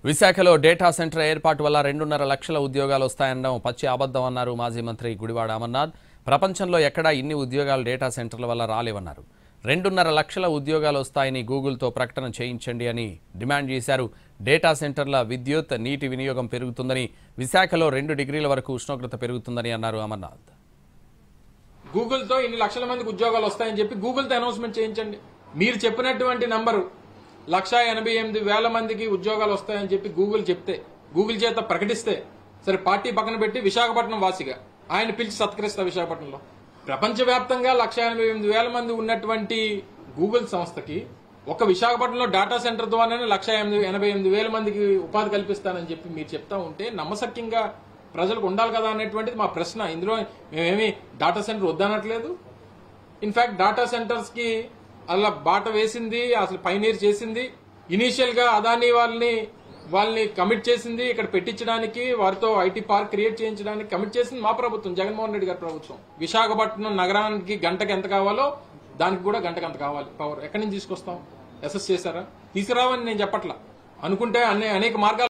విశాఖలో data centre ఏర్పాటు వల్ల 2.5 లక్షల ఉద్యోగాలు వస్తాయనడం పచ్చి అబద్ధం అన్నారు మాజీ మంత్రి గుడివాడ అమర్నాథ్. ప్రపంచంలో ఎక్కడా ఇన్ని ఉద్యోగాలు డేటా సెంటర్ల వల్ల రాలేవన్నారు. 2.5 లక్షల ఉద్యోగాలు వస్తాయని గూగుల్తో ప్రకటన చేయించండి అని డిమాండ్ చేశారు. డేటా సెంటర్ల విద్యుత్, నీటి వినియోగం పెరుగుతుందని, విశాఖలో 2 డిగ్రీల వరకు ఉష్ణోగ్రత పెరుగుతుందని అన్నారు అమర్నాథ్. గూగుల్తో ఇన్ని లక్షల మందికి ఉద్యోగాలు వస్తాయని చెప్పి గూగుల్తో అనౌన్స్మెంట్ చేయించండి. మీరు చెప్పినటువంటి నంబరు 1,88,000 మందికి ఉద్యోగాలు వస్తాయని చెప్పి గూగుల్ చెప్తే, గూగుల్ చేత ప్రకటిస్తే, సరే పార్టీ పక్కన పెట్టి విశాఖపట్నం వాసిగా ఆయన పిలిచి సత్కరిస్తా. విశాఖపట్నంలో ప్రపంచవ్యాప్తంగా 1,88,000 మంది ఉన్నటువంటి గూగుల్ సంస్థకి ఒక విశాఖపట్నంలో డేటా సెంటర్ ద్వారానే 1,88,000 మందికి ఉపాధి కల్పిస్తానని చెప్పి మీరు చెప్తా ఉంటే నమ్మశక్యంగా ప్రజలకు ఉండాలి కదా అనేటువంటిది మా ప్రశ్న. ఇందులో మేమేమి డేటా సెంటర్ వద్దనట్లేదు. ఇన్ఫాక్ట్ డేటా సెంటర్స్ కి అలా బాట వేసింది, అసలు పైనీర్ చేసింది, ఇనీషియల్ గా అదానీ వాళ్ళని కమిట్ చేసింది ఇక్కడ పెట్టించడానికి, వారితో ఐటీ పార్క్ క్రియేట్ చేయించడానికి కమిట్ చేసింది మా ప్రభుత్వం, జగన్మోహన్ రెడ్డి గారి ప్రభుత్వం. విశాఖపట్నం నగరానికి గంటకి ఎంత కావాలో దానికి కూడా గంటకి ఎంత కావాలి పవర్. ఎక్కడి నుంచి తీసుకొస్తాం? అసెస్ చేశారా? తీసుకురావని నేను చెప్పట్లా. అనుకుంటే అనేక మార్గాలు